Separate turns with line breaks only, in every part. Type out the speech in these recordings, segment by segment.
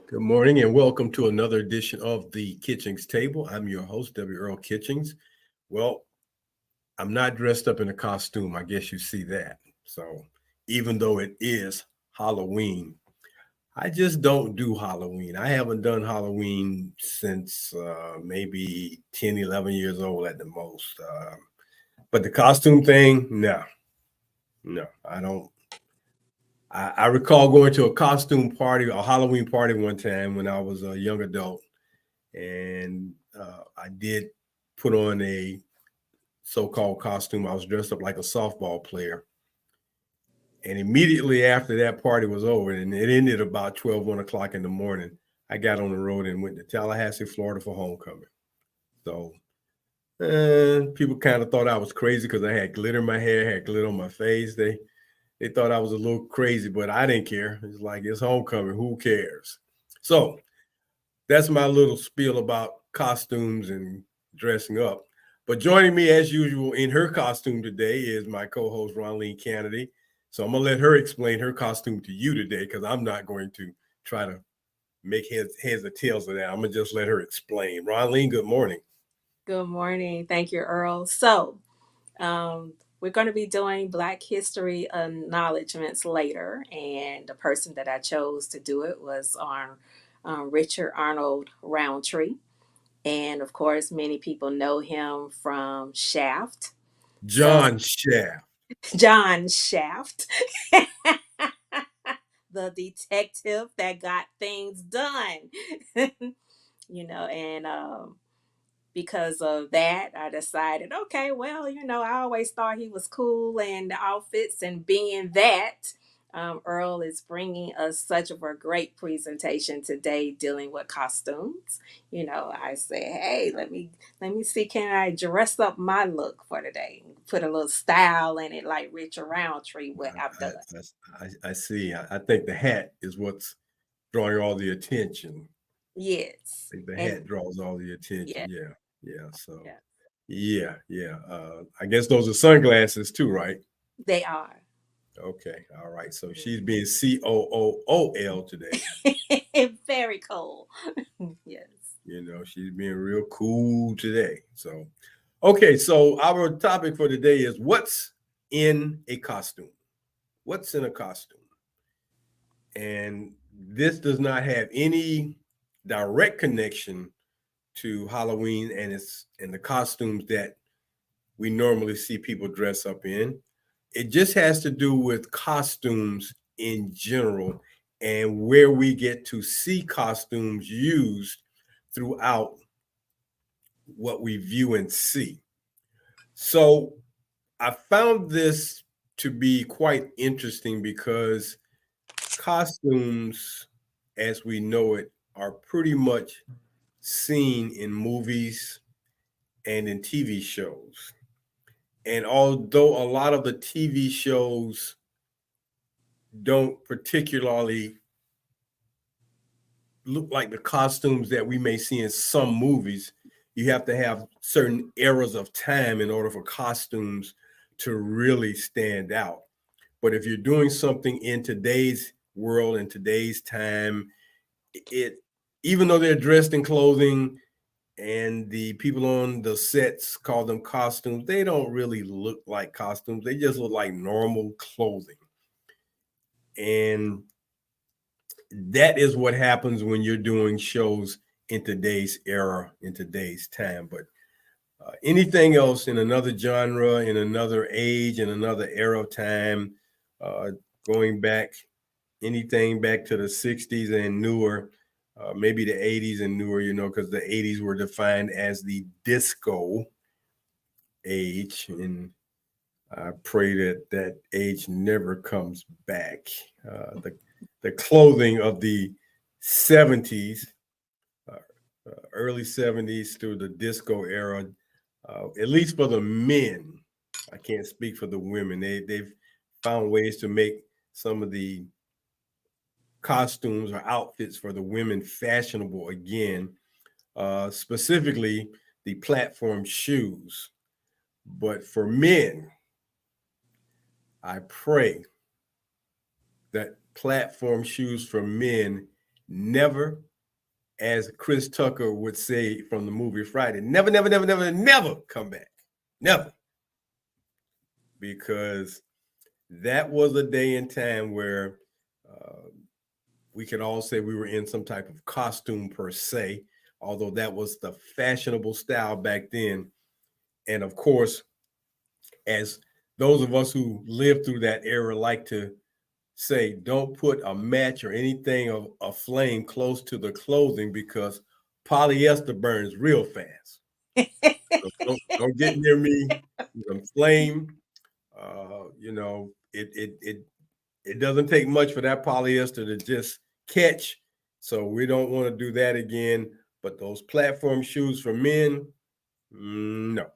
Good morning and welcome to another edition of the Kitchings Table. I'm your host, W. Earl Kitchings. Well, I'm not dressed up in a costume. I guess you see that. So, even though it is Halloween, I just don't do Halloween. I haven't done Halloween since maybe 10, 11 years old at the most. But the costume thing, no, no, I don't. I recall going to a costume party, a Halloween party one time when I was a young adult and I did put on a so-called costume. I was dressed up like a softball player. And immediately after that party was over, and it ended about 1 o'clock in the morning, I got on the road and went to Tallahassee, Florida for homecoming. So people kind of thought I was crazy because I had glitter in my hair, had glitter on my face. They thought I was a little crazy, but I didn't care. It's like it's homecoming. Who cares? So that's my little spiel about costumes and dressing up. But joining me as usual in her costume today is my co-host Ronleen Kennedy. So I'm gonna let her explain her costume to you today because I'm not going to try to make heads or tails of that. I'm gonna just let her explain. Ronleen, good morning.
Good morning. Thank you, Earl. We're going to be doing Black History acknowledgments later, and the person that I chose to do it was on Richard Arnold Roundtree. And of course, many people know him from Shaft. So,
John Shaft.
John Shaft, the detective that got things done, and because of that, I decided, okay, well, I always thought he was cool and the outfits, and being that Earl is bringing us such of a great presentation today dealing with costumes. I say, hey, let me see, can I dress up my look for today? Put a little style in it, like Richard Roundtree would have done.
I see. I think the hat is what's drawing all the attention.
Yes,
I think the
and
hat draws all the attention.
yeah,
Yeah, yeah. So
yeah,
yeah. I guess those are sunglasses too, right?
they are.
Okay, all right. So she's being COOOL today.
Very cool. Yes.
She's being real cool today. So, okay. So our topic for today is what's in a costume. What's in a costume? And this does not have any direct connection to Halloween and the costumes that we normally see people dress up in. It just has to do with costumes in general and where we get to see costumes used throughout what we view and see. So I found this to be quite interesting because costumes, as we know it, are pretty much seen in movies and in TV shows. And although a lot of the TV shows don't particularly look like the costumes that we may see in some movies, you have to have certain eras of time in order for costumes to really stand out. But if you're doing something in today's world and today's time, it even though they're dressed in clothing and the people on the sets call them costumes, they don't really look like costumes. They just look like normal clothing. And that is what happens when you're doing shows in today's era, in today's time. But anything else in another genre, in another age, in another era of time, uh, going back, anything back to the 60s and newer, maybe the 80s and newer, because the 80s were defined as the disco age. And I pray that that age never comes back. The clothing of the 70s, uh, early 70s through the disco era, at least for the men, I can't speak for the women. They've found ways to make some of the costumes or outfits for the women fashionable again, specifically the platform shoes. But for men, I pray that platform shoes for men never, as Chris Tucker would say from the movie Friday, never, never, never, never, never come back. Never. Because that was a day and time where we could all say we were in some type of costume per se, although that was the fashionable style back then. And of course, as those of us who lived through that era like to say, don't put a match or anything of a flame close to the clothing because polyester burns real fast. So don't get near me. Some flame. It doesn't take much for that polyester to just catch. So we don't want to do that again. But those platform shoes for men, no,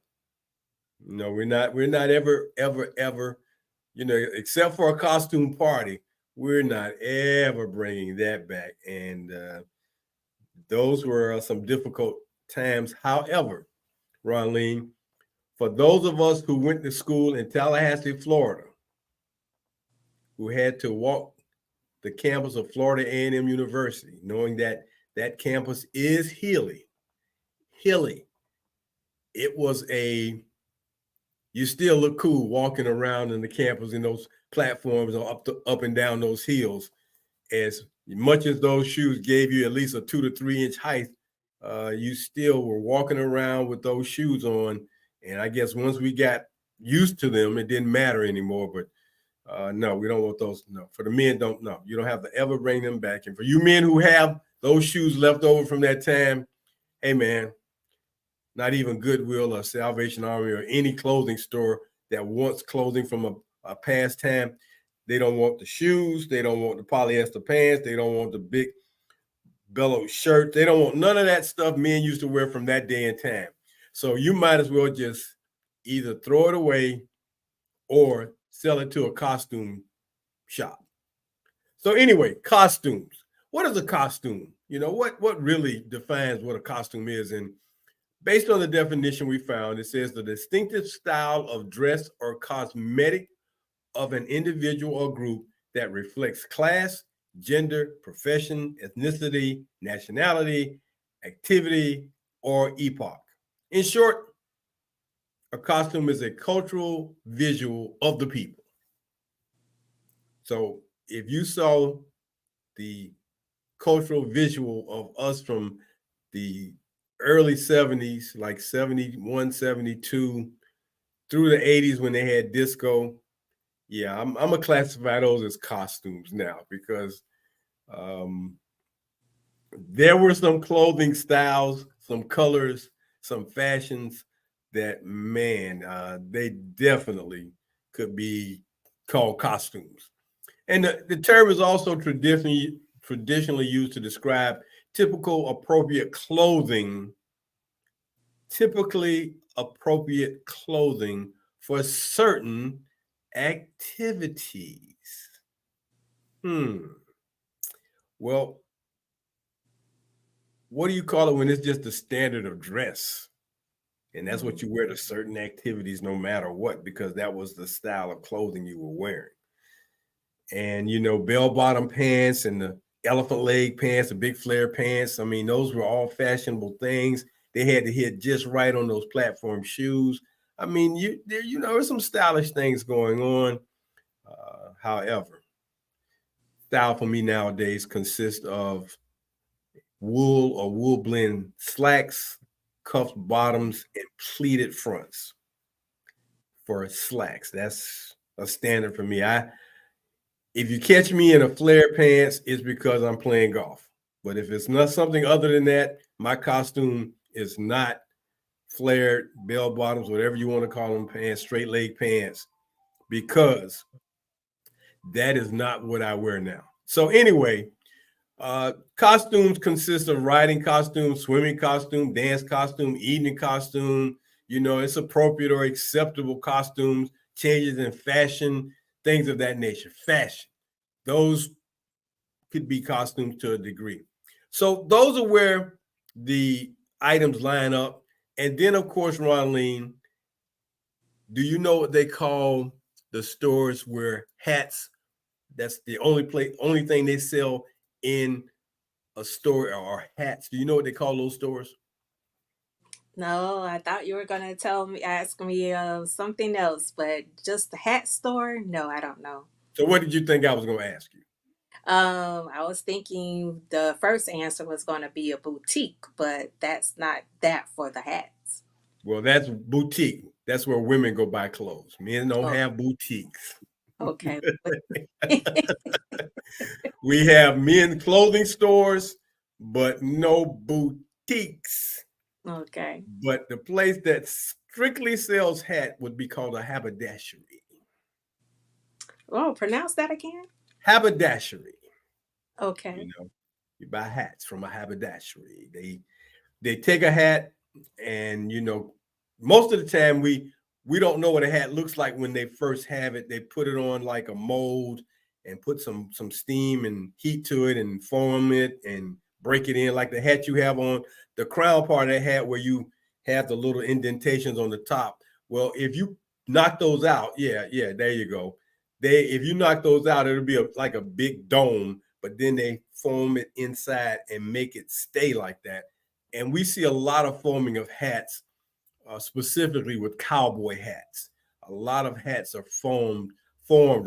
we're not ever, except for a costume party, we're not ever bringing that back. And those were some difficult times. However, Ronleen, for those of us who went to school in Tallahassee, Florida, who had to walk the campus of Florida A&M University, knowing that that campus is hilly. It was you still look cool walking around in the campus in those platforms or up and down those hills. As much as those shoes gave you at least a 2 to 3 inch height, you still were walking around with those shoes on. And I guess once we got used to them, it didn't matter anymore. But no, we don't want those. No, for the men, don't. No, you don't have to ever bring them back. And for you men who have those shoes left over from that time, hey man, not even Goodwill or Salvation Army or any clothing store that wants clothing from a past time. They don't want the shoes. They don't want the polyester pants. They don't want the big bellow shirt. They don't want none of that stuff men used to wear from that day and time. So you might as well just either throw it away or sell it to a costume shop. So anyway, costumes. What is a costume? What really defines what a costume is? And based on the definition we found, it says the distinctive style of dress or cosmetic of an individual or group that reflects class, gender, profession, ethnicity, nationality, activity, or epoch. In short, a costume is a cultural visual of the people. So if you saw the cultural visual of us from the early 70s, like 71, 72, through the 80s when they had disco, yeah, I'm gonna classify those as costumes now because there were some clothing styles, some colors, some fashions that, man, they definitely could be called costumes. And the term is also traditionally used to describe typical appropriate clothing, typically appropriate clothing for certain activities. Well, what do you call it when it's just the standard of dress? And that's what you wear to certain activities, no matter what, because that was the style of clothing you were wearing. And, bell-bottom pants and the elephant leg pants, the big flare pants. I mean, those were all fashionable things. They had to hit just right on those platform shoes. I mean, there's some stylish things going on. However, style for me nowadays consists of wool or wool blend slacks, cuffed bottoms, and pleated fronts for slacks. That's a standard for me. If you catch me in a flare pants, it's because I'm playing golf. But if it's not something other than that, my costume is not flared bell bottoms, whatever you want to call them, pants, straight leg pants, because that is not what I wear now. So anyway, costumes consist of riding costume, swimming costume, dance costume, evening costume. It's appropriate or acceptable costumes, changes in fashion, things of that nature. Fashion. Those could be costumes to a degree. So those are where the items line up. And then, of course, Ronleen, do you know what they call the stores where hats, that's the only thing they sell in a store or hats. Do you know what they call those stores?
No, I thought you were gonna ask me something else, but just the hat store? No, I don't know.
So what did you think I was going to ask you?
I was thinking the first answer was gonna be a boutique, but that's not that for the hats.
Well, that's boutique. That's where women go buy clothes. Men don't
Oh,
have boutiques.
okay.
We have men clothing stores, but no boutiques.
Okay.
But the place that strictly sells hat would be called a haberdashery.
Oh, pronounce that again.
Haberdashery. You
Okay.
know, you buy hats from a haberdashery. They take a hat, and most of the time we don't know what a hat looks like when they first have it. They put it on like a mold and put some steam and heat to it and form it and break it in like the hat you have on. The crown part of the hat where you have the little indentations on the top. Well, if you knock those out, yeah, there you go. If you knock those out, it'll be like a big dome, but then they foam it inside and make it stay like that. And we see a lot of foaming of hats, specifically with cowboy hats. A lot of hats are formed,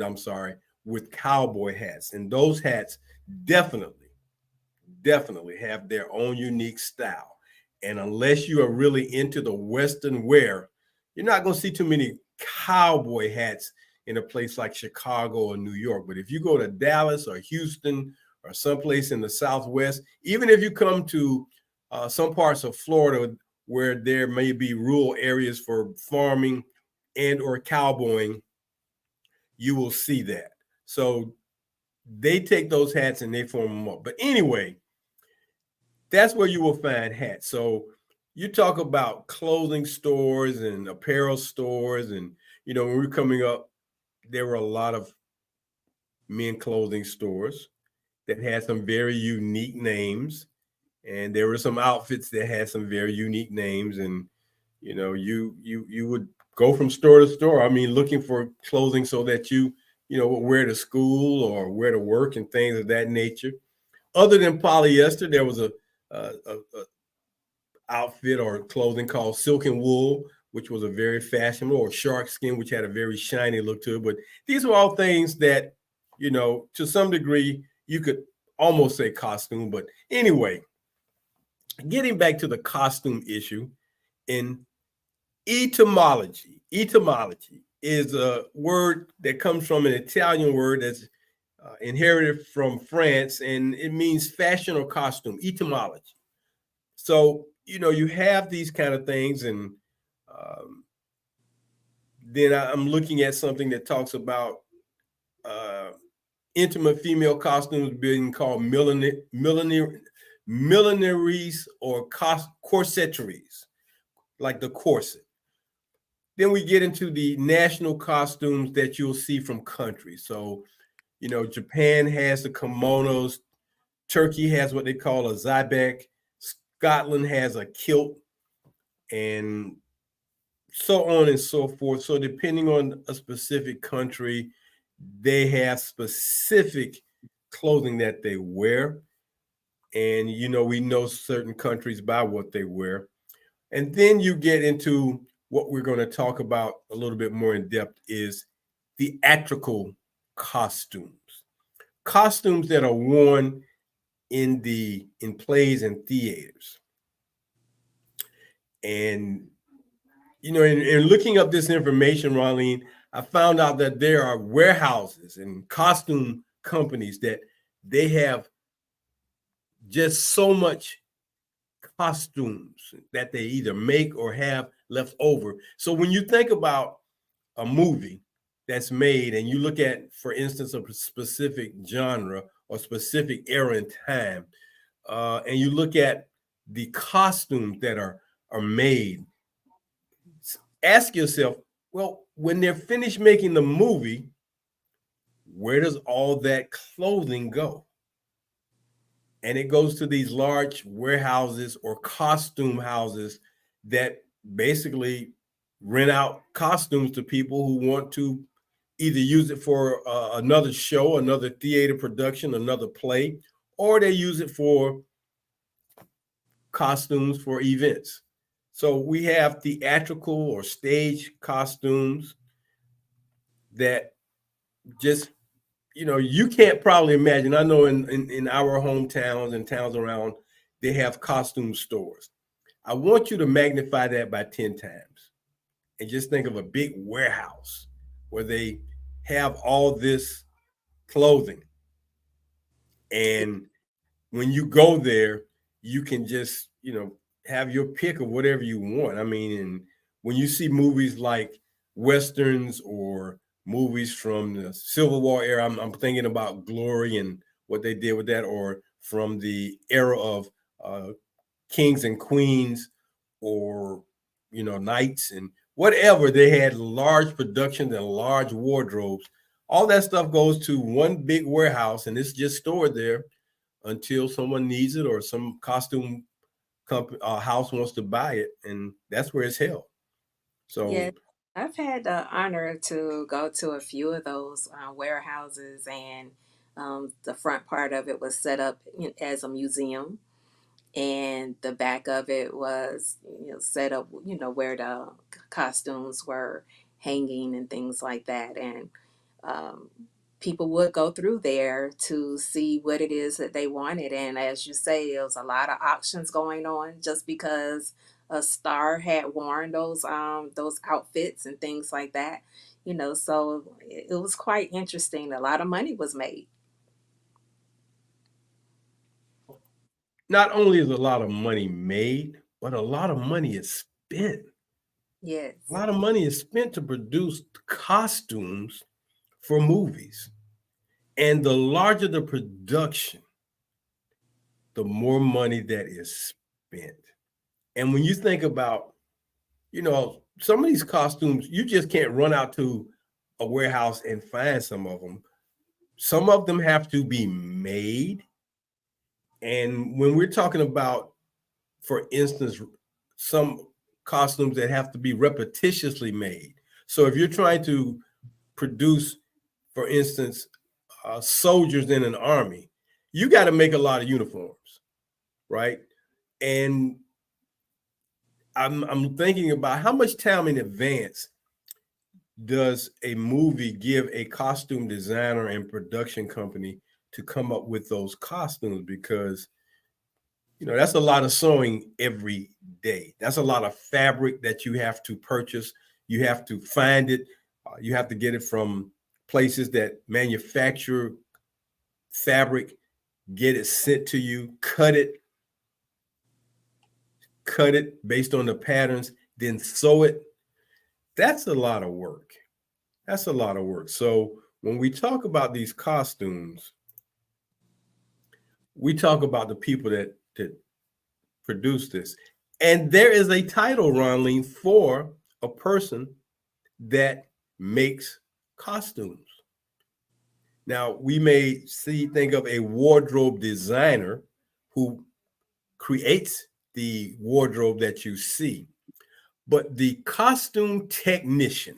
I'm sorry, with cowboy hats. And those hats definitely, definitely have their own unique style. And unless you are really into the Western wear, you're not going to see too many cowboy hats in a place like Chicago or New York. But if you go to Dallas or Houston or someplace in the Southwest, even if you come to some parts of Florida where there may be rural areas for farming and or cowboying, you will see that. So they take those hats and they form them up. But anyway, that's where you will find hats. So you talk about clothing stores and apparel stores, and when we were coming up, there were a lot of men clothing stores that had some very unique names, and there were some outfits that had some very unique names. And you would go from store to store. I mean, looking for clothing so that would wear to school or wear to work and things of that nature. Other than polyester, there was a outfit or clothing called silk and wool, which was a very fashionable, or shark skin, which had a very shiny look to it. But these were all things that, to some degree, you could almost say costume. But anyway, getting back to the costume issue, in etymology is a word that comes from an Italian word that's inherited from France, and it means fashion or costume, etymology. So, you have these kind of things. And um, then I'm looking at something that talks about uh, intimate female costumes being called millineries or corsetteries, like the corset. Then we get into the national costumes that you'll see from countries. So, Japan has the kimonos, Turkey has what they call a zabek, Scotland has a kilt, and so on and so forth. So depending on a specific country, they have specific clothing that they wear. And we know certain countries by what they wear. And then you get into what we're going to talk about a little bit more in depth is theatrical costumes. Costumes that are worn in plays and theaters. And in looking up this information, Ronline, I found out that there are warehouses and costume companies that they have just so much costumes that they either make or have left over. So when you think about a movie that's made and you look at, for instance, a specific genre or specific era and time, and you look at the costumes that are made, ask yourself, well, when they're finished making the movie, where does all that clothing go? And it goes to these large warehouses or costume houses that basically rent out costumes to people who want to either use it for another show, another theater production, another play, or they use it for costumes for events. So we have theatrical or stage costumes that just, you can't probably imagine. I know in our hometowns and towns around, they have costume stores. I want you to magnify that by 10 times and just think of a big warehouse where they have all this clothing. And when you go there, you can just, have your pick of whatever you want. I mean, and when you see movies like Westerns or movies from the Civil War era, I'm thinking about Glory and what they did with that, or from the era of uh, Kings and Queens, or, Knights and whatever. They had large productions and large wardrobes. All that stuff goes to one big warehouse and it's just stored there until someone needs it or some costume company house wants to buy it, and that's where it's held.
Yeah,
So
I've had the honor to go to a few of those warehouses, and the front part of it was set up as a museum, and the back of it was set up where the costumes were hanging and things like that. And um, people would go through there to see what it is that they wanted. And as you say, there was a lot of auctions going on just because a star had worn those outfits and things like that. So it was quite interesting. A lot of money was made.
not only is a lot of money made, but a lot of money is spent. A
Yes.
lot of money is spent to produce costumes for movies. And the larger the production, the more money that is spent. And when you think about, some of these costumes, you just can't run out to a warehouse and find some of them. Some of them have to be made. And when we're talking about, for instance, some costumes that have to be repetitiously made. So if you're trying to produce, for instance, soldiers in an army, you got to make a lot of uniforms, right? And I'm thinking about how much time in advance does a movie give a costume designer and production company to come up with those costumes? Because that's a lot of sewing every day. That's a lot of fabric that you have to purchase. You have to find it. You have to get it from places that manufacture fabric, get it sent to you, cut it based on the patterns, then sew it. That's a lot of work. That's a lot of work. So when we talk about these costumes, we talk about the people that produce this. And there is a title, Ronline, for a person that makes costumes. Now, we may think of a wardrobe designer who creates the wardrobe that you see, but the costume technician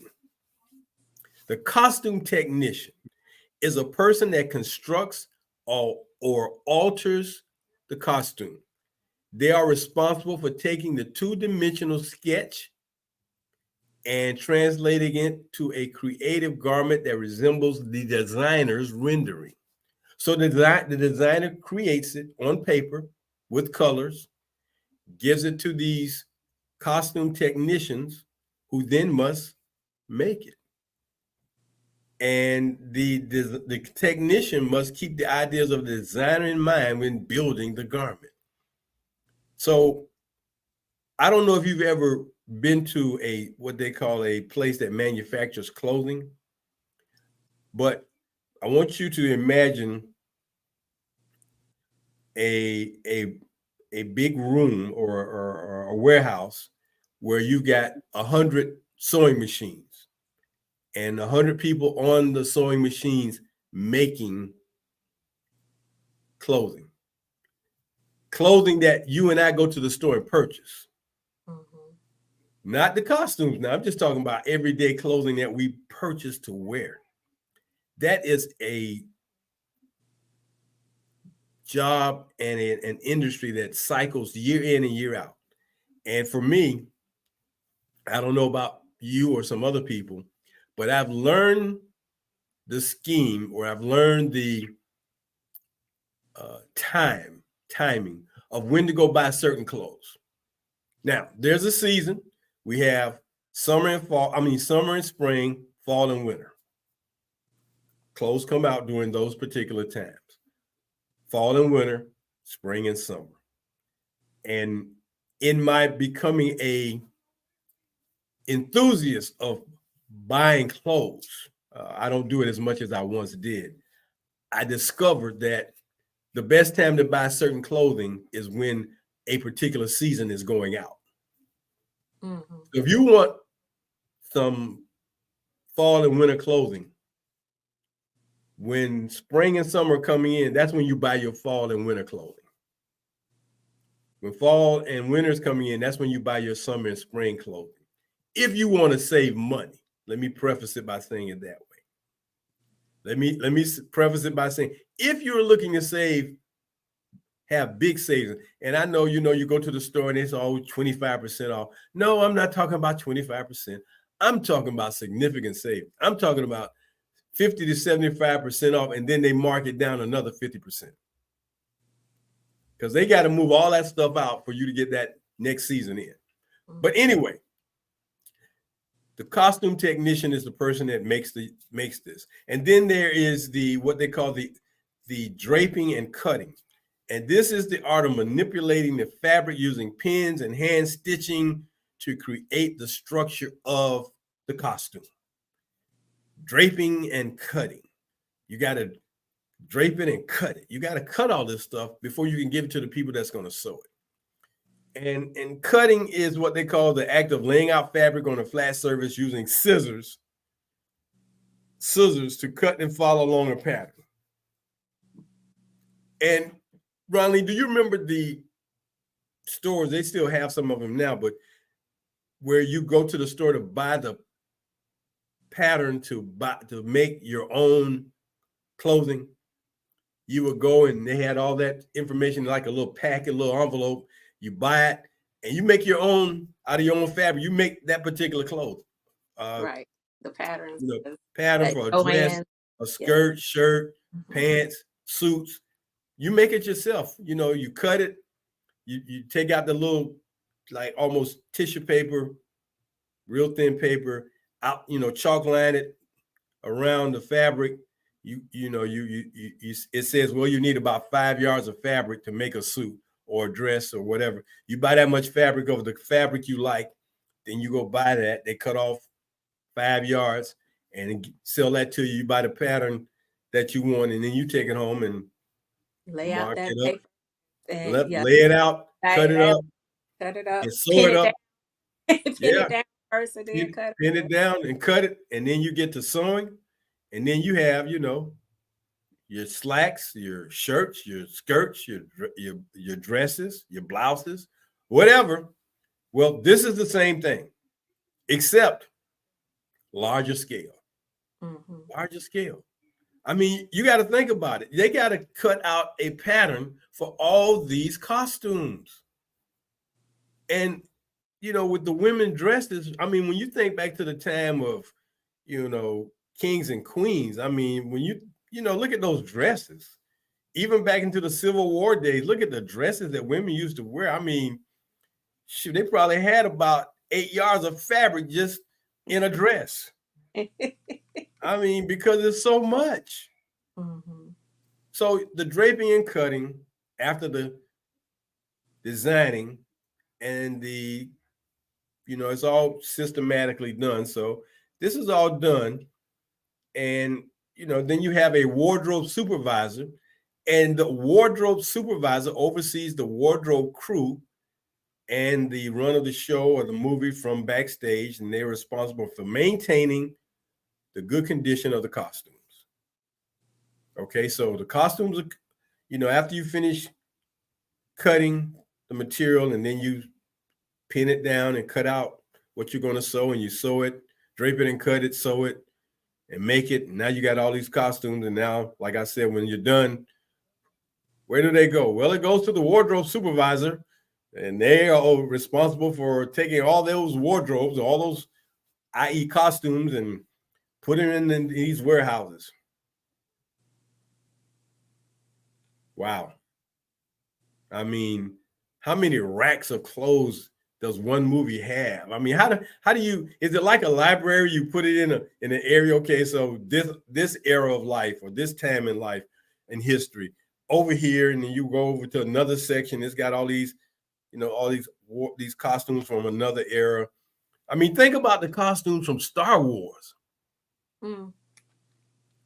is a person that constructs or alters the costume. They are responsible for taking the two-dimensional sketch and translating it to a creative garment that resembles the designer's rendering. So the designer creates it on paper with colors, gives it to these costume technicians who then must make it. And the technician must keep the ideas of the designer in mind when building the garment. So I don't know if you've ever been to what they call a place that manufactures clothing, but I want you to imagine a a big room or a warehouse where you got 100 sewing machines and 100 people on the sewing machines making clothing that you and I go to the store and purchase.
Hmm.
Not the costumes. Now I'm just talking about everyday clothing that we purchase to wear. That is a job and an industry that cycles year in and year out. And for me, I don't know about you or some other people, but I've learned the scheme, or I've learned the timing of when to go buy certain clothes. Now, there's a season. We have summer and spring, fall and winter. Clothes come out during those particular times. Fall and winter, spring and summer. And in my becoming a enthusiast of buying clothes, I don't do it as much as I once did. I discovered that the best time to buy certain clothing is when a particular season is going out.
Mm-hmm.
If you want some fall and winter clothing, when spring and summer are coming in, that's when you buy your fall and winter clothing. When fall and winter is coming in, that's when you buy your summer and spring clothing. If you want to save money, let me preface it by saying it that way. Let me preface it by saying, if you're looking to have big savings, and I know, you go to the store and it's all 25% off. No, I'm not talking about 25%. I'm talking about significant savings. I'm talking about 50 to 75% off, and then they mark it down another 50%. Because they got to move all that stuff out for you to get that next season in. Mm-hmm. But anyway, the costume technician is the person that makes this. And then there is what they call the draping and cutting. And this is the art of manipulating the fabric using pins and hand stitching to create the structure of the costume. Draping and cutting. You got to drape it and cut it. You got to cut all this stuff before you can give it to the people that's going to sew it. And cutting is what they call the act of laying out fabric on a flat surface using scissors to cut and follow along a pattern. And Ronnie, do you remember the stores? They still have some of them now, but where you go to the store to buy the pattern to make your own clothing, you would go and they had all that information, like a little packet, a little envelope. You buy it and you make your own out of your own fabric. You make that particular clothes.
Right. The patterns.
Pattern for a dress, a skirt, shirt, pants, suits. You make it yourself. You cut it. You take out the little, like almost tissue paper, real thin paper, out, chalk line it around the fabric. It says, well, you need about 5 yards of fabric to make a suit or a dress or whatever. You buy that much fabric over the fabric you like, then you go buy that. They cut off 5 yards and sell that to you. You buy the pattern that you want, and then you take it home and
lay out that paper.
And lay it out, cut it up, and sew it up.
Pin it down first, and then cut it.
Pin it down and cut it, and then you get to sewing, and then you have, your slacks, your shirts, your skirts, your dresses, your blouses, whatever. Well, this is the same thing, except larger scale. Mm-hmm. Larger scale. I mean, you got to think about it. They got to cut out a pattern for all these costumes. And, with the women dresses, I mean, when you think back to the time of, kings and queens, I mean, when you look at those dresses, even back into the Civil War days, look at the dresses that women used to wear. I mean, shoot, they probably had about 8 yards of fabric just in a dress. I mean, because it's so much. Mm-hmm. So the draping and cutting, after the designing and it's all systematically done. So this is all done. And, then you have a wardrobe supervisor, and the wardrobe supervisor oversees the wardrobe crew and the run of the show or the movie from backstage. And they're responsible for maintaining the good condition of the costumes. Okay, so the costumes are, after you finish cutting the material and then you pin it down and cut out what you're going to sew, and you sew it, drape it and cut it, sew it and make it. And now you got all these costumes. And now, like I said, when you're done Where do they go? Well, it goes to the wardrobe supervisor, and they are responsible for taking all those wardrobes, all those, i.e., costumes, and putting them in these warehouses. Wow. I mean, how many racks of clothes does one movie have? I mean, how do you, is it like a library? You put it in an area. Okay, so this era of life or this time in life in history over here, and then you go over to another section. It's got all these, all these costumes from another era. I mean, think about the costumes from Star Wars.
Mm.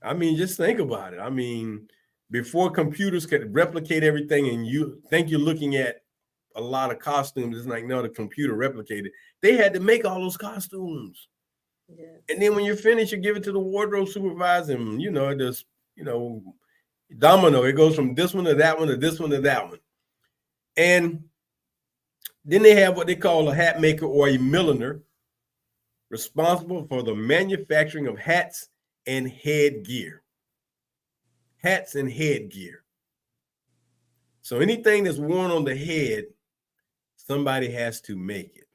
I mean, just think about it. I mean, before computers could replicate everything, and you think you're looking at a lot of costumes, it's like, no, the computer replicated. They had to make all those costumes.
Yes.
And then when you're finished, you give it to the wardrobe supervisor, and it just, domino. It goes from this one to that one to this one to that one. And then they have what they call a hat maker or a milliner, responsible for the manufacturing of hats and headgear. Hats and headgear. So anything that's worn on the head, somebody has to make it.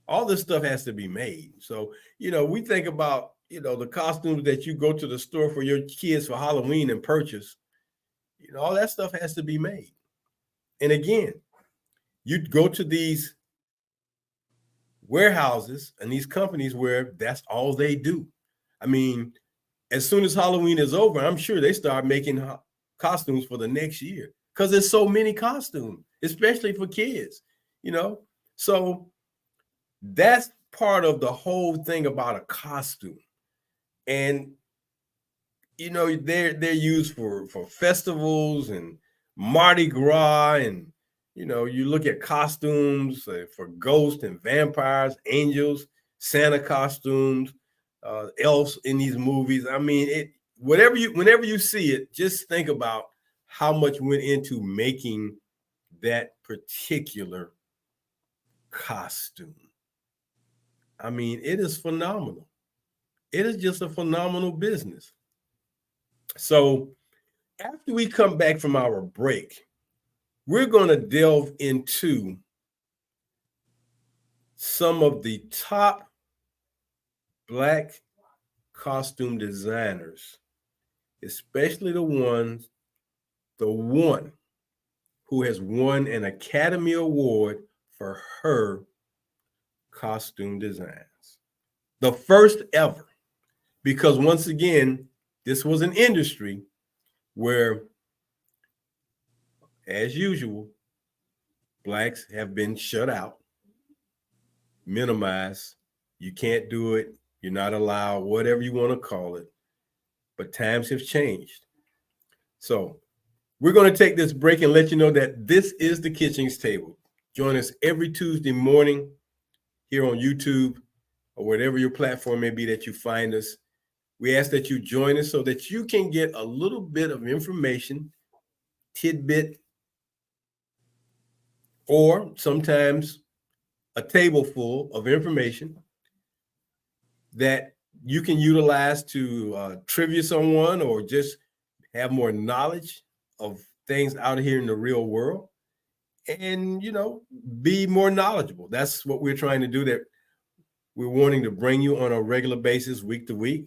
All this stuff has to be made. So, we think about, the costumes that you go to the store for your kids for Halloween and purchase, all that stuff has to be made. And again, you go to these warehouses and these companies where that's all they do. I mean, as soon as Halloween is over, I'm sure they start making costumes for the next year because there's so many costumes, especially for kids, So that's part of the whole thing about a costume. And, they're used for festivals and Mardi Gras, and, you look at costumes for ghosts and vampires, angels, Santa costumes, elves in these movies. I mean, whenever you see it, just think about how much went into making that particular costume. I mean, it is phenomenal. It is just a phenomenal business. So after we come back from our break, we're going to delve into some of the top Black costume designers, especially the one who has won an Academy Award for her costume designs. The first ever, because once again, this was an industry where, as usual, Blacks have been shut out, minimized. You can't do it. You're not allowed, whatever you want to call it. But times have changed. So we're going to take this break and let you know that this is the Kitchings Table. Join us every Tuesday morning here on YouTube or whatever your platform may be that you find us. We ask that you join us so that you can get a little bit of information, tidbit, or sometimes a table full of information that you can utilize to trivia someone or just have more knowledge of things out here in the real world and, be more knowledgeable. That's what we're trying to do, that we're wanting to bring you on a regular basis, week to week.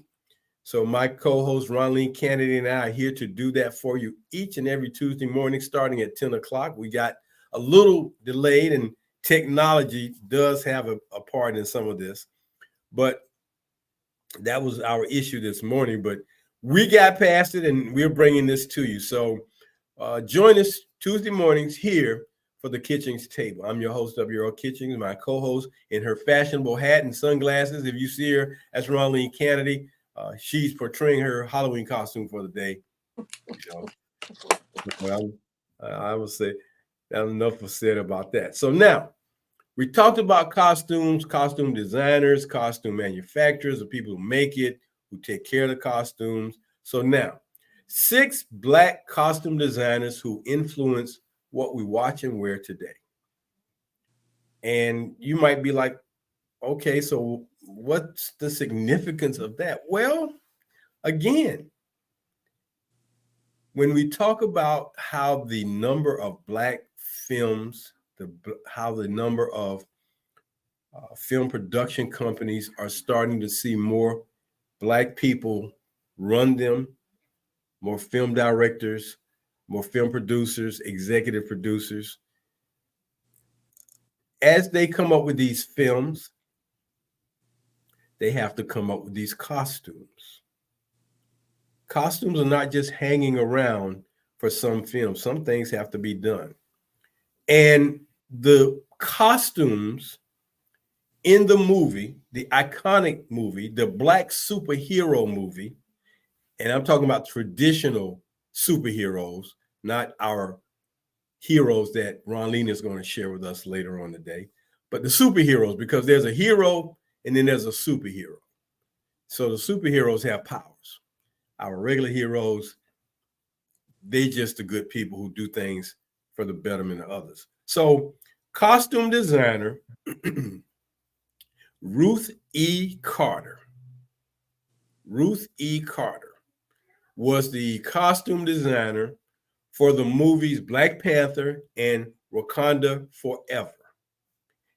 So my co-host, Ronleen Kennedy, and I are here to do that for you each and every Tuesday morning, starting at 10 o'clock. We got a little delayed, and technology does have a part in some of this, but that was our issue this morning. But we got past it, and we're bringing this to you. So join us Tuesday mornings here for the Kitchings Table. I'm your host, W.R. Kitchings. My co-host in her fashionable hat and sunglasses. If you see her, that's Ronleen Kennedy. She's portraying her Halloween costume for the day. Well, I would say that's enough said about that. So now we talked about costumes, costume designers, costume manufacturers, the people who make it, who take care of the costumes. So now, 6 Black costume designers who influence what we watch and wear today. And you might be like, okay, so what's the significance of that? Well, again, when we talk about how the number of Black films, how the number of film production companies are starting to see more Black people run them, more film directors, more film producers, executive producers. As they come up with these films, they have to come up with these costumes. Costumes are not just hanging around for some films. Some things have to be done. And the costumes in the movie, the iconic movie, the Black superhero movie, and I'm talking about traditional superheroes, not our heroes that Ronlene is going to share with us later on today, but the superheroes, because there's a hero and then there's a superhero. So the superheroes have powers. Our regular heroes, they just the good people who do things for the betterment of others. So costume designer Ruth E. Carter. Ruth E. Carter was the costume designer for the movies Black Panther and Wakanda Forever.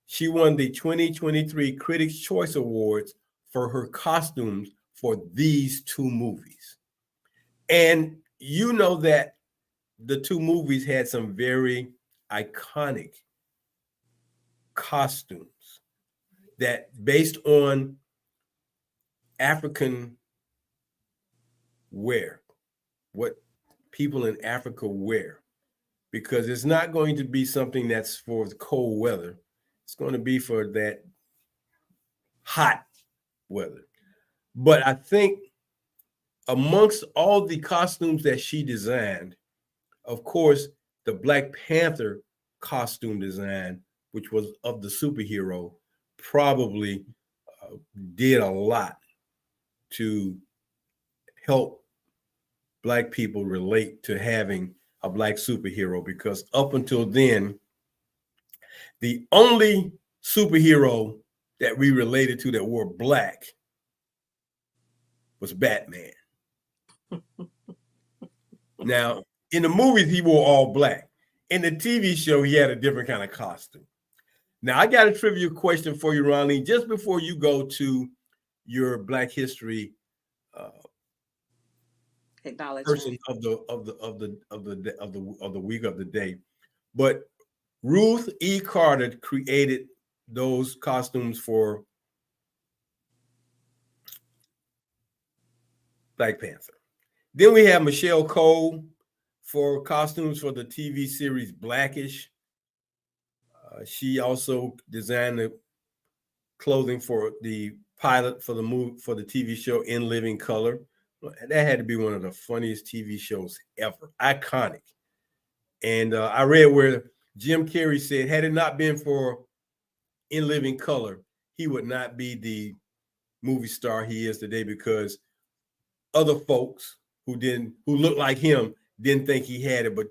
She won the 2023 Critics' Choice Awards for her costumes for these two movies. And you know that the two movies had some very iconic costumes that based on African wear, what people in Africa wear, because it's not going to be something that's for the cold weather. It's going to be for that hot weather. But I think amongst all the costumes that she designed, of course, the Black Panther costume design, which was of the superhero, probably did a lot to help Black people relate to having a Black superhero, because up until then, the only superhero that we related to that wore black was Batman. Now, in the movies, he wore all black. In the TV show, he had a different kind of costume. Now, I got a trivia question for you, Ronnie, just before you go to your Black History person of the week of the day. But Ruth E. Carter created those costumes for Black Panther. Then we have Michelle Cole for costumes for the TV series Blackish. She also designed the clothing for the pilot for the movie for the TV show In Living Color. That had to be one of the funniest TV shows ever. Iconic. And I read where Jim Carrey said, had it not been for In Living Color, he would not be the movie star he is today, because other folks who looked like him didn't think he had it. But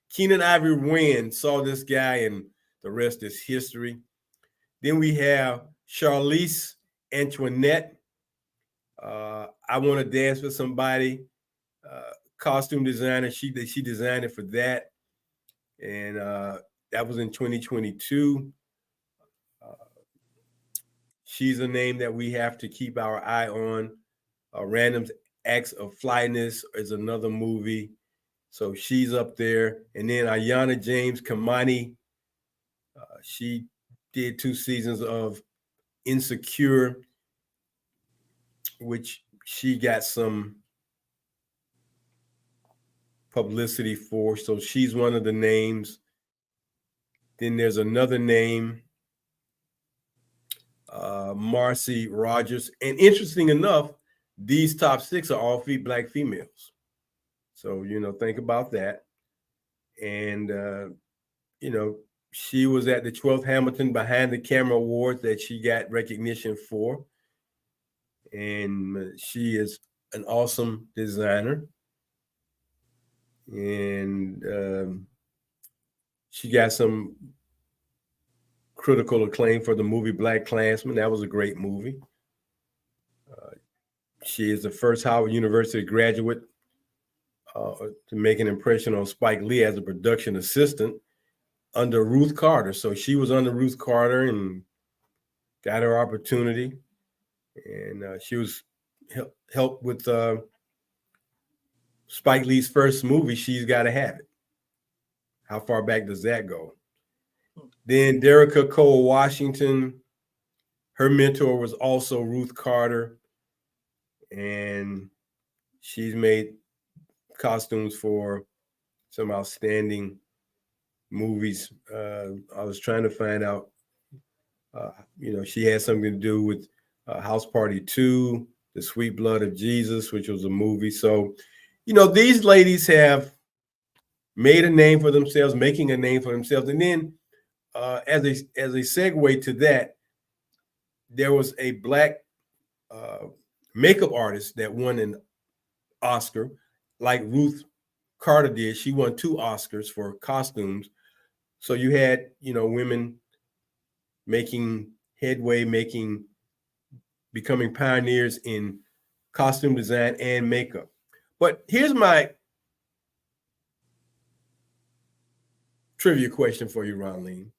Keenan Ivory Wayans saw this guy, and the rest is history. Then we have Charlize Antoinette. I Want to Dance with Somebody, costume designer. She designed it for that, and that was in 2022. She's a name that we have to keep our eye on. Random Acts of Flyness is another movie, so she's up there. And then Ayanna James Kamani, she did 2 seasons of Insecure, which she got some publicity for. So she's one of the names. Then there's another name, Marcy Rogers. And interesting enough, these top 6 are all Black females. So, think about that. And, she was at the 12th Hamilton Behind the Camera Awards that she got recognition for. And she is an awesome designer. And she got some critical acclaim for the movie Black Klansman. That was a great movie. She is the first Howard University graduate to make an impression on Spike Lee as a production assistant under Ruth Carter. So she was under Ruth Carter and got her opportunity, and she was helped with Spike Lee's first movie, She's Gotta Have It. How far back does that go? Then Derica Cole Washington, her mentor was also Ruth Carter, and she's made costumes for some outstanding movies. I was trying to find out, she had something to do with House Party 2, The Sweet Blood of Jesus, which was a movie. So, these ladies have made a name for themselves, making a name for themselves. And then as a segue to that, there was a black makeup artist that won an Oscar, like Ruth Carter did. She won 2 Oscars for costumes. So you had, women making headway, becoming pioneers in costume design and makeup. But here's my trivia question for you, Ronleen.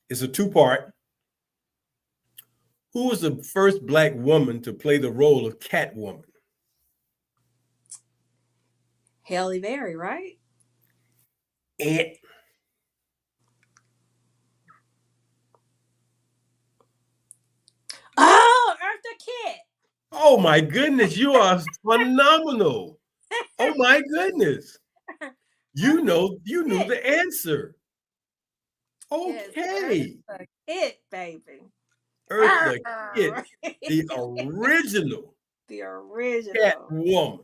It's a 2-part. Who was the first Black woman to play the role of Catwoman?
Halle Berry, right?
And
Oh, Eartha Kitt.
oh my goodness, you are phenomenal. Oh my goodness. You knew the answer. Okay.
Eartha Kitt, baby.
Eartha Kitt, the original
The original.
Catwoman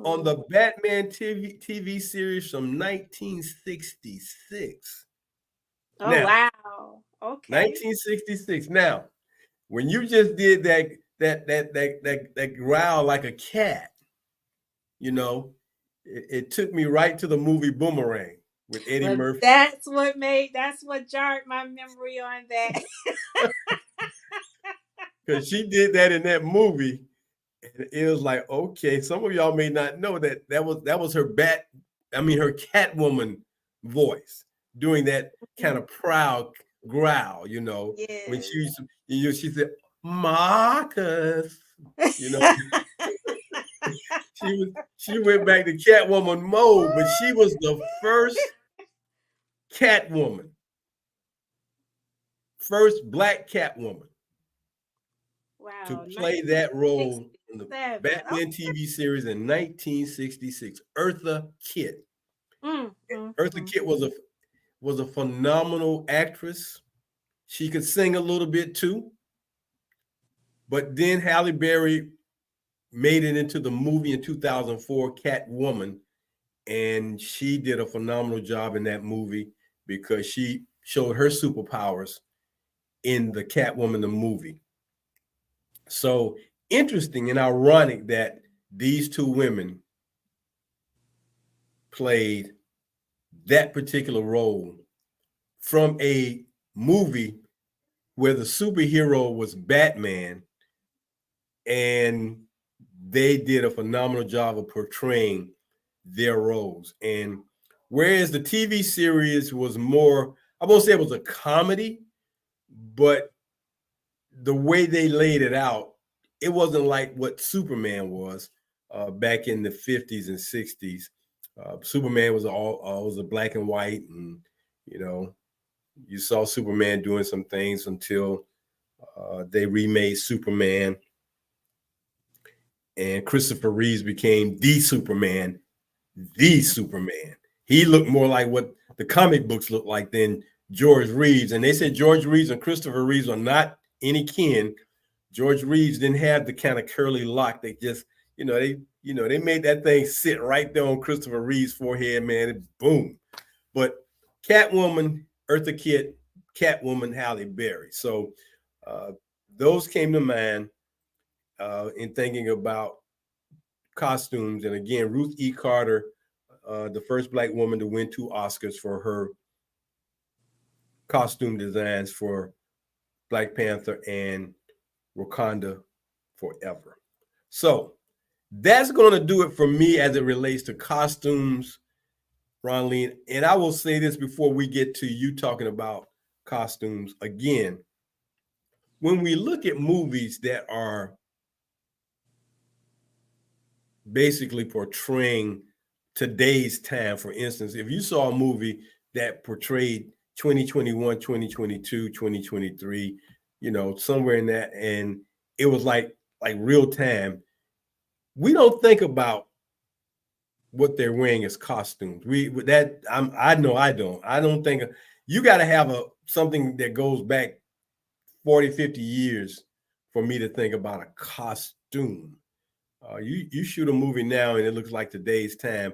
on the
Mhm.
Batman TV series from 1966.
Oh
Now,
wow. Okay.
1966. Now, when you just did that growl like a cat, it took me right to the movie Boomerang with Eddie
Well,
Murphy.
that's what jarred my memory on that.
Because she did that in that movie. And it was like, okay, some of y'all may not know that was her her Catwoman voice doing that kind of proud growl, when
Yes.
she said, Marcus, you know, she went back to Catwoman mode, but she was the first Catwoman, first Black Catwoman to
Wow.
play that role in the
1967. Oh.
Batman TV series in 1966. Eartha Kitt. Eartha
Mm.
Kitt was a phenomenal actress. She could sing a little bit too. But then Halle Berry made it into the movie in 2004, Catwoman, and she did a phenomenal job in that movie because she showed her superpowers in the Catwoman the movie. So interesting and ironic that these 2 women played that particular role from a movie where the superhero was Batman, and they did a phenomenal job of portraying their roles. And whereas the TV series was more, I won't say it was a comedy, but the way they laid it out, it wasn't like what Superman was back in the 50s and 60s. Superman was a black and white, and you saw Superman doing some things until they remade Superman, and Christopher Reeves became the Superman. The Superman. He looked more like what the comic books looked like than George Reeves. And they said George Reeves and Christopher Reeves are not any kin. George Reeves didn't have the kind of curly lock. They just, they made that thing sit right there on Christopher Reeves' forehead, man. And boom. But Catwoman, Eartha Kitt, Catwoman, Halle Berry. So those came to mind in thinking about costumes. And again, Ruth E. Carter, the first Black woman to win 2 Oscars for her costume designs for Black Panther and Wakanda Forever. So That's going to do it for me as it relates to costumes, Ronleen. And I will say this before we get to you talking about costumes again. When we look at movies that are basically portraying today's time, for instance, if you saw a movie that portrayed 2021, 2022, 2023, somewhere in that, and it was like real time, we don't think about what they're wearing as costumes. I know I don't. I don't think you got to have a something that goes back 40, 50 years for me to think about a costume. You shoot a movie now and it looks like today's time.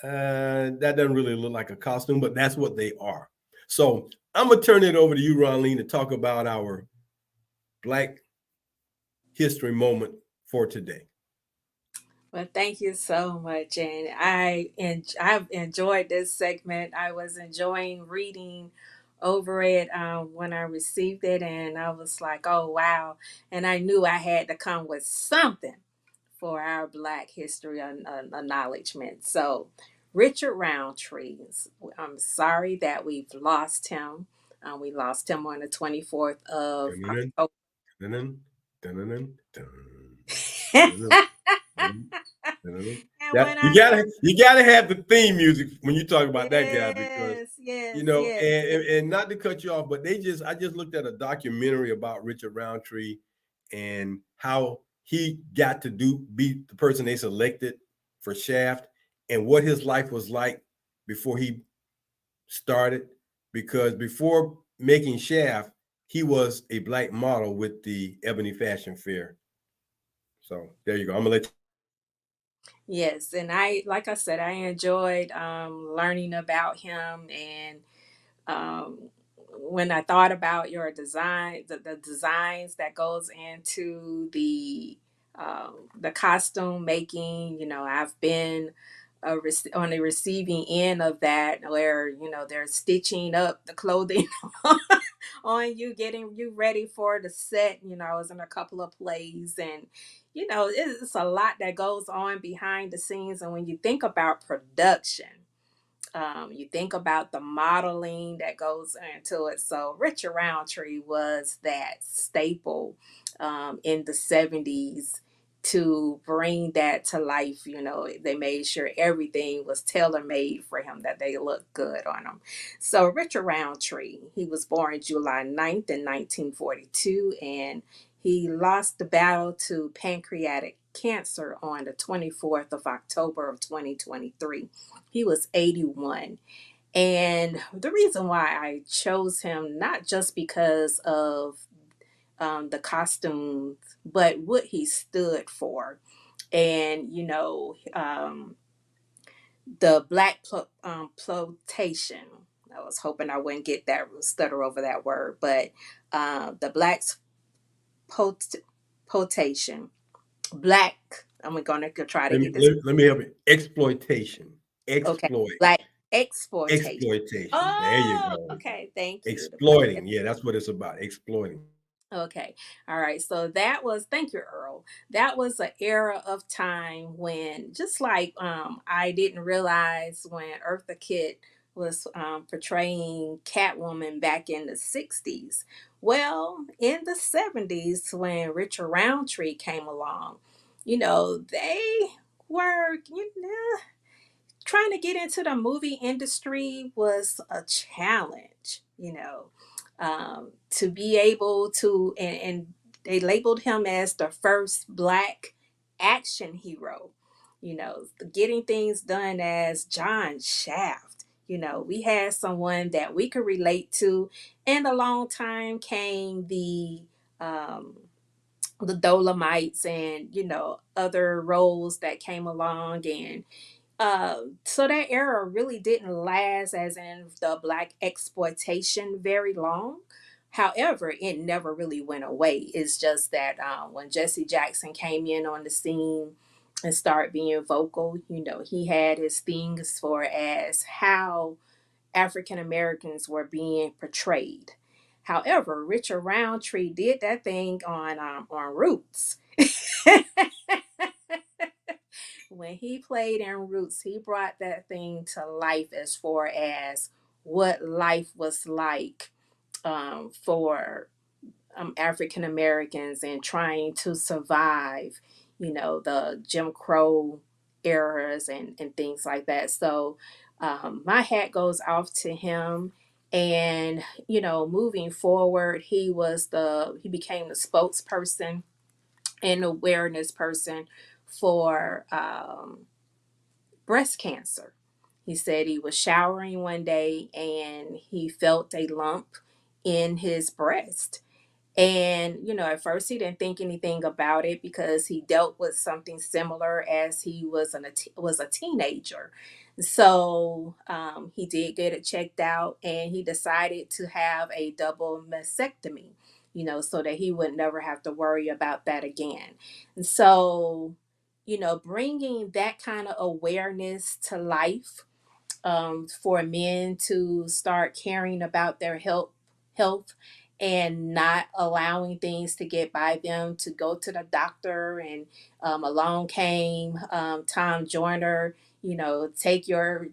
That doesn't really look like a costume, but that's what they are. So I'm gonna turn it over to you, Ronleen, to talk about our Black History moment for today.
Well, thank you so much, and I've enjoyed this segment. I was enjoying reading over it when I received it, and I was like, "Oh wow!" And I knew I had to come with something for our Black History acknowledgement. So, Richard Roundtree. I'm sorry that we've lost him. We lost him on the 24th of
Dun-dun-dun,
October.
dun-dun-dun, dun-dun-dun, dun.
And
Dun-dun-dun, dun-dun-dun, dun-dun-dun. That
when
you
I
gotta you gotta have the theme music when you talk about that guy because
yes, yes, yes,
and,
yes.
and not to cut you off, but I just looked at a documentary about Richard Roundtree and how he got to be the person they selected for Shaft and what his life was like before he started. Because before making Shaft, he was a black model with the Ebony Fashion Fair. So there you go. I'm gonna let
Yes, and like I said, I enjoyed learning about him, and um, when I thought about your design, the designs that goes into the costume making, I've been on the receiving end of that, where they're stitching up the clothing on you, getting you ready for the set. I was in a couple of plays, and it's a lot that goes on behind the scenes. And when you think about production, you think about the modeling that goes into it. So Richard Roundtree was that staple in the 70s to bring that to life. They made sure everything was tailor made for him, that they looked good on him. So Richard Roundtree, he was born July 9th in 1942, and he lost the battle to pancreatic cancer on the 24th of October of 2023. He was 81. And the reason why I chose him, not just because of the costumes, but what he stood for. And, the black plotation. I was hoping I wouldn't get that stutter over that word, but the black pot- potation, black. I'm going to try to get this.
let me help you. Exploitation.
Okay,
Exploit.
black exploitation.
Exploitation. There you
Oh,
go.
okay. Thank you. The black.
Exploiting. Yeah, that's what it's about. Exploiting.
Okay. All right. So that was, thank you, Earl. That was an era of time when, just like I didn't realize when Eartha Kitt was portraying Catwoman back in the 60s. Well, in the 70s, when Richard Roundtree came along, they were, trying to get into the movie industry was a challenge, to be able to, and they labeled him as the first black action hero, getting things done as John Shaft. We had someone that we could relate to, and a long time came the Dolomites, and other roles that came along, and so that era really didn't last, as in the black exploitation, very long. However, it never really went away. It's just that when Jesse Jackson came in on the scene and started being vocal, he had his things for as how African Americans were being portrayed. However, Richard Roundtree did that thing on Roots. when he played in Roots, he brought that thing to life as far as what life was like for African Americans and trying to survive, the Jim Crow eras and things like that. So my hat goes off to him. And moving forward, he became the spokesperson and awareness person for breast cancer. He said he was showering one day and he felt a lump in his breast. And, at first he didn't think anything about it because he dealt with something similar as he was a teenager. So he did get it checked out and he decided to have a double mastectomy, so that he would never have to worry about that again. And so, bringing that kind of awareness to life, for men to start caring about their health and not allowing things to get by them, to go to the doctor. And along came Tom Joyner, take your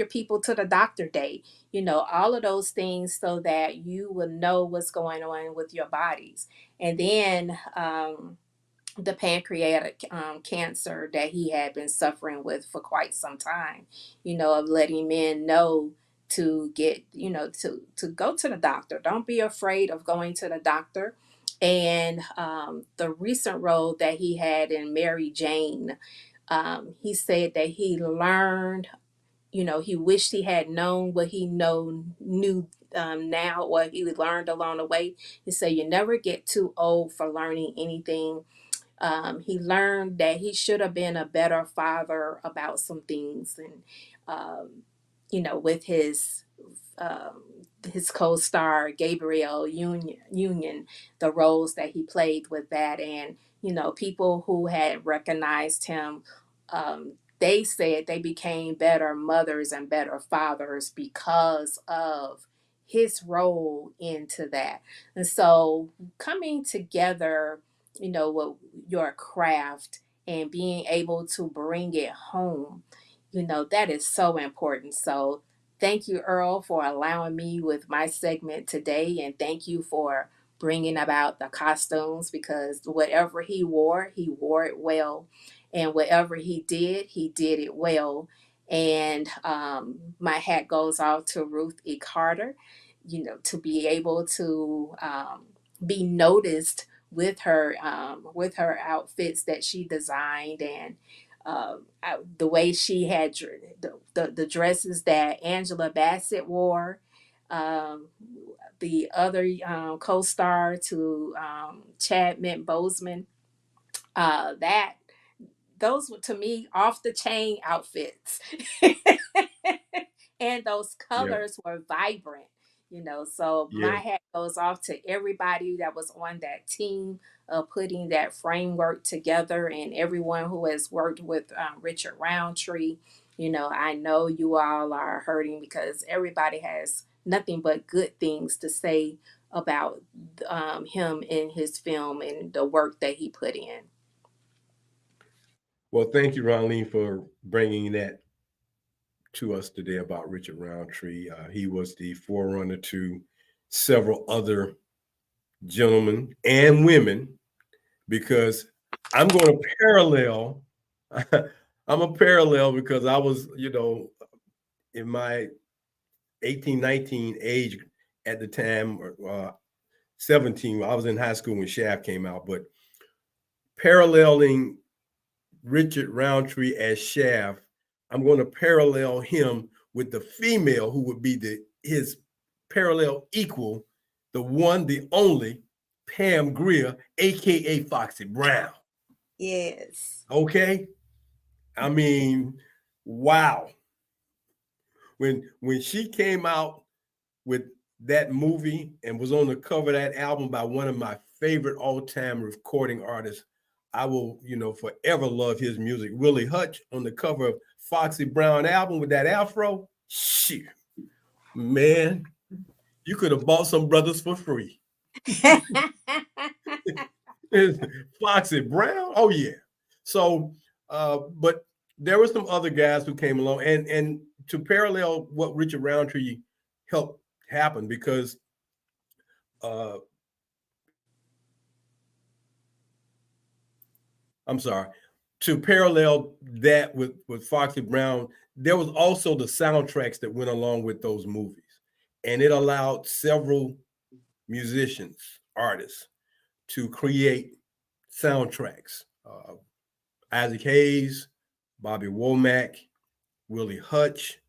people to the doctor day, all of those things so that you will know what's going on with your bodies. And then the pancreatic cancer that he had been suffering with for quite some time, of letting men know to get, to go to the doctor. Don't be afraid of going to the doctor. And the recent role that he had in Mary Jane, he said that he learned, he wished he had known what he knew now, what he learned along the way. He said, you never get too old for learning anything. He learned that he should have been a better father about some things, and with um, his co-star Gabrielle Union, the roles that he played with that, and people who had recognized him, they said they became better mothers and better fathers because of his role into that. And so coming together, with your craft and being able to bring it home, that is so important. So thank you, Earl, for allowing me with my segment today. And thank you for bringing about the costumes, because whatever he wore it well. And whatever he did it well. And my hat goes off to Ruth E. Carter, to be able to be noticed with her outfits that she designed. And the way she had the dresses that Angela Bassett wore, um, the other co-star to Chadwick Boseman, that those were to me off the chain outfits. And those
Yeah.
colors were vibrant, so my
Yeah.
hat goes off to everybody that was on that team of putting that framework together, and everyone who has worked with Richard Roundtree. I know you all are hurting because everybody has nothing but good things to say about him in his film and the work that he put in.
Well, thank you, Ronline, for bringing that to us today about Richard Roundtree. He was the forerunner to several other gentlemen and women, because I'm going to parallel. I'm a parallel because I was, in my 18, 19 age at the time, or 17. I was in high school when Shaft came out, but paralleling Richard Roundtree as Shaft, I'm going to parallel him with the female who would be his parallel equal, the one, the only Pam Grier, aka Foxy Brown.
Yes.
Okay, I mean, wow. When she came out with that movie and was on the cover of that album by one of my favorite all-time recording artists, I will, forever love his music. Willie Hutch on the cover of Foxy Brown album with that afro. Shit, man, you could have bought some brothers for free. Foxy Brown, oh yeah. So But there were some other guys who came along, and to parallel what Richard Roundtree helped happen, because uh, I'm sorry, to parallel that with Foxy Brown, there was also the soundtracks that went along with those movies, and it allowed several musicians, artists, to create soundtracks. Isaac Hayes, Bobby Womack, Willie Hutch,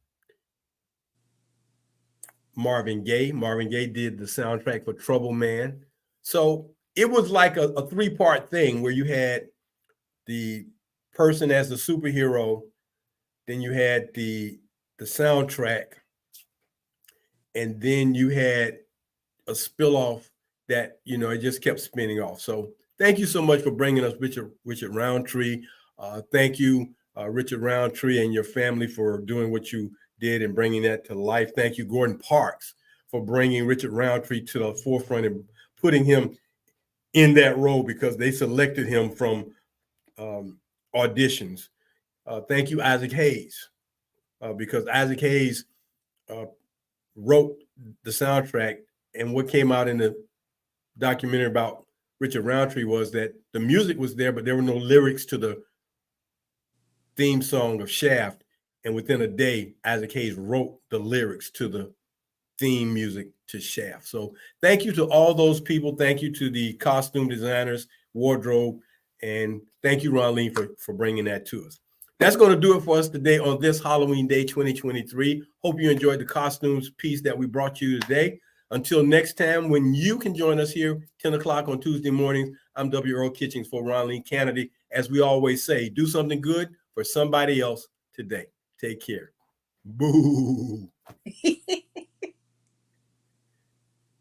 Marvin Gaye. Marvin Gaye did the soundtrack for Trouble Man. So it was like a three-part thing where you had the person as the superhero, then you had the soundtrack, and then you had a spill-off that, it just kept spinning off. So thank you so much for bringing us Richard Roundtree. Thank you, Richard Roundtree, and your family for doing what you did and bringing that to life. Thank you, Gordon Parks, for bringing Richard Roundtree to the forefront and putting him in that role, because they selected him from auditions. Thank you, Isaac Hayes, because Isaac Hayes wrote the soundtrack, and what came out in the documentary about Richard Roundtree was that the music was there, but there were no lyrics to the theme song of Shaft. And within a day, Isaac Hayes wrote the lyrics to the theme music to Shaft. So thank you to all those people. Thank you to the costume designers, wardrobe, and thank you, Ronleen, for bringing that to us. That's going to do it for us today on this Halloween Day 2023. Hope you enjoyed the costumes piece that we brought you today. Until next time, when you can join us here, 10 o'clock on Tuesday mornings, I'm W. Earl Kitchings for Ronleen Kennedy. As we always say, do something good for somebody else today. Take care. Boo.